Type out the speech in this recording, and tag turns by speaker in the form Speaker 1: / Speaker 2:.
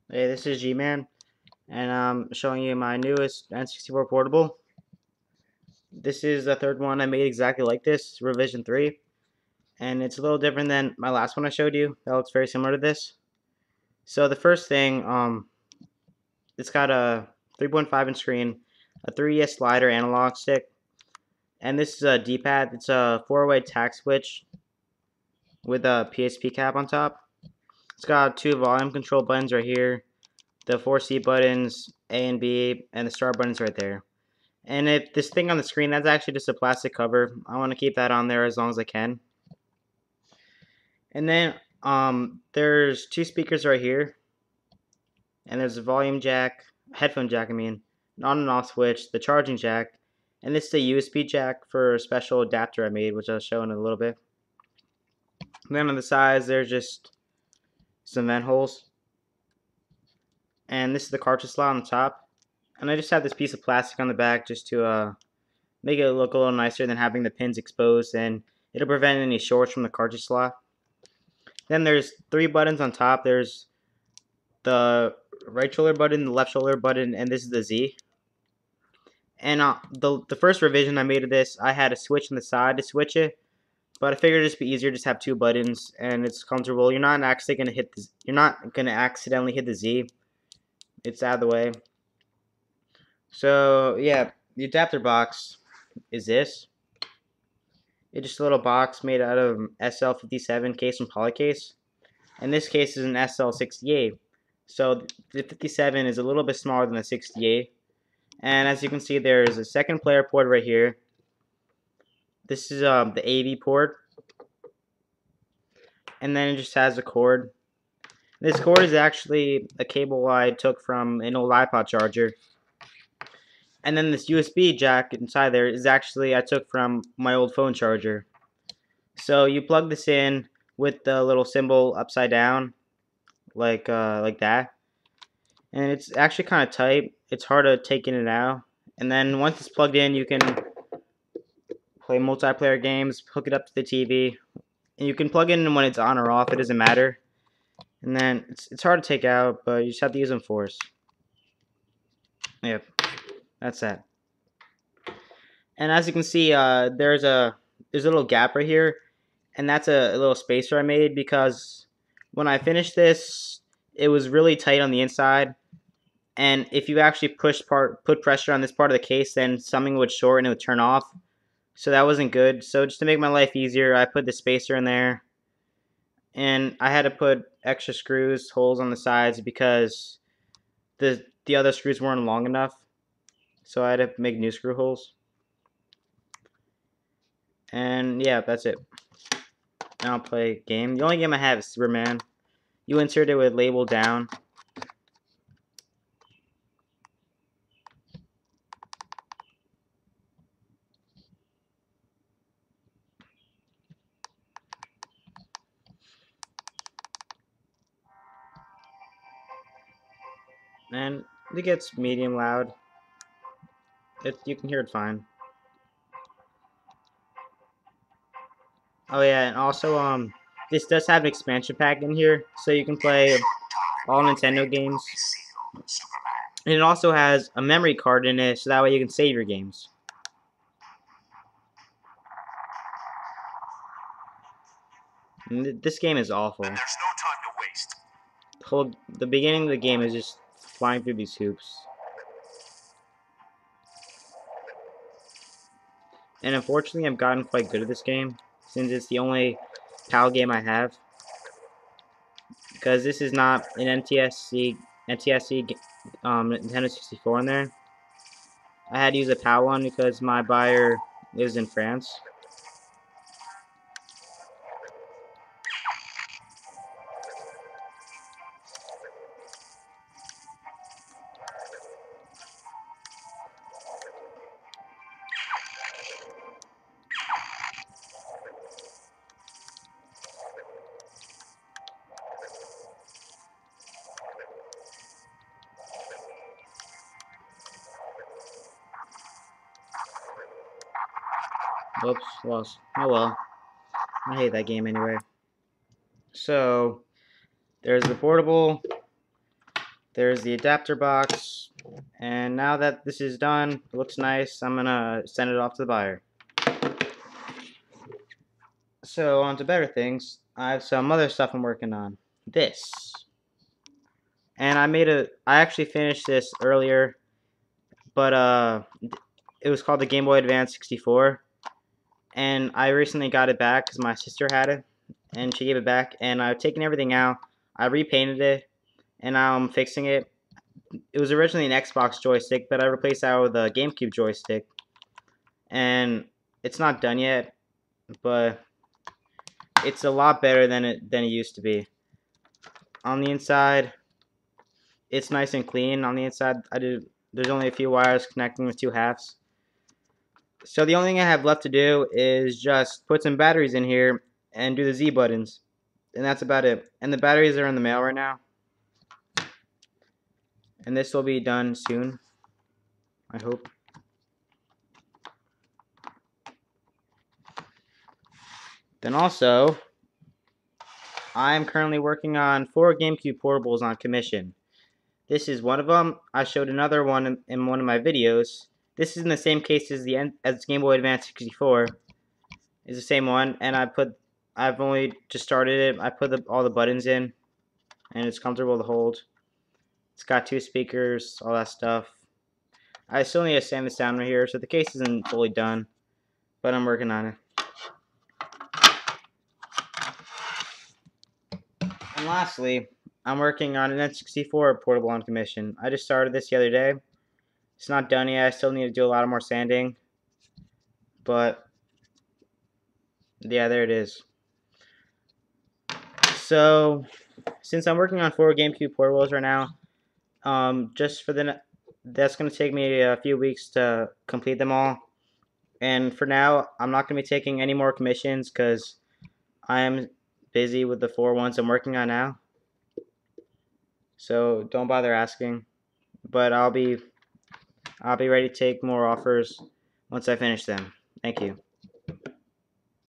Speaker 1: Hey, this is G-Man, and I'm showing you my newest N64 Portable. This is the third one I made exactly like this, revision 3, and it's a little different than my last one I showed you. That looks very similar to this. So the first thing, it's got a 3.5-inch screen, a 3S slider analog stick, and this is a D-pad. It's a 4-way tack switch with a PSP cap on top. It's got two volume control buttons right here, the 4C buttons, A and B, and the start buttons right there. And if this thing on the screen, that's actually just a plastic cover. I want to keep that on there as long as I can. And then there's two speakers right here, and there's a volume jack, headphone jack, I mean, an on and off switch, the charging jack, and this is a USB jack for a special adapter I made, which I'll show in a little bit. And then on the sides, there's just some vent holes, and this is the cartridge slot on the top. And I just have this piece of plastic on the back just to make it look a little nicer than having the pins exposed, and it'll prevent any shorts from the cartridge slot. Then there's three buttons on top. There's the right shoulder button, the left shoulder button, and this is the Z. And the first revision I made of this, I had a switch on the side to switch it, but I figured it'd just be easier to just have two buttons, and it's comfortable. You're not gonna accidentally hit the Z. It's out of the way. So yeah, the adapter box is this. It's just a little box made out of SL57 case and polycase. And this case is an SL68. So the 57 is a little bit smaller than the 68. And as you can see, there's a second player port right here. This is the AV port. And then it just has a cord. This cord is actually a cable I took from an old iPod charger. And then this USB jack inside there is actually I took from my old phone charger. So you plug this in with the little symbol upside down, like that, and it's actually kind of tight. It's hard to take in and out. And then once it's plugged in, you can play multiplayer games, hook it up to the TV, and you can plug it in when it's on or off. It doesn't matter. And then it's hard to take out, but you just have to use them force. Yep, that's that. And as you can see, there's a little gap right here, and that's a little spacer I made because when I finished this, it was really tight on the inside. And if you actually put pressure on this part of the case, then something would short and it would turn off. So that wasn't good. So just to make my life easier, I put the spacer in there. And I had to put extra screws, holes on the sides because the other screws weren't long enough. So I had to make new screw holes. And yeah, that's it. Now I'll play a game. The only game I have is Superman. You insert it with label down. And it gets medium loud. You can hear it fine. Oh yeah, and also this does have an expansion pack in here, so you can play all Nintendo games. And it also has a memory card in it, so that way you can save your games. And this game is awful.
Speaker 2: Then there's no time to waste.
Speaker 1: The beginning of the game is just flying through these hoops. And unfortunately, I've gotten quite good at this game, since it's the only PAL game I have. Because this is not an NTSC Nintendo 64 in there. I had to use a PAL one because my buyer lives in France. Whoops, lost. Oh well. I hate that game anyway. So, there's the portable. There's the adapter box, and now that this is done, it looks nice, I'm gonna send it off to the buyer. So on to better things. I have some other stuff I'm working on. This. And I actually finished this earlier, but it was called the Game Boy Advance 64, and I recently got it back because my sister had it, and she gave it back, and I've taken everything out, I repainted it, and now I'm fixing it. It was originally an Xbox joystick, but I replaced that with a GameCube joystick, and it's not done yet, but it's a lot better than it used to be. On the inside, it's nice and clean. On the inside, there's only a few wires connecting the two halves. So the only thing I have left to do is just put some batteries in here and do the Z buttons, and that's about it. And the batteries are in the mail right now, and this will be done soon, I hope. Then also, I'm currently working on 4 GameCube Portables on commission. This is one of them. I showed another one in one of my videos. This is in the same case as as Game Boy Advance 64. It's the same one, and I've only just started it. I put all the buttons in, and it's comfortable to hold. It's got 2 speakers, all that stuff. I still need to sand this down right here, so the case isn't fully done, but I'm working on it. And lastly, I'm working on an N64 Portable on commission. I just started this the other day. It's not done yet. I still need to do a lot more sanding, but yeah, there it is. So, since I'm working on 4 GameCube Portables right now, that's going to take me a few weeks to complete them all. And for now, I'm not going to be taking any more commissions because I am busy with the 4 ones I'm working on now. So don't bother asking. But I'll be ready to take more offers once I finish them. Thank you.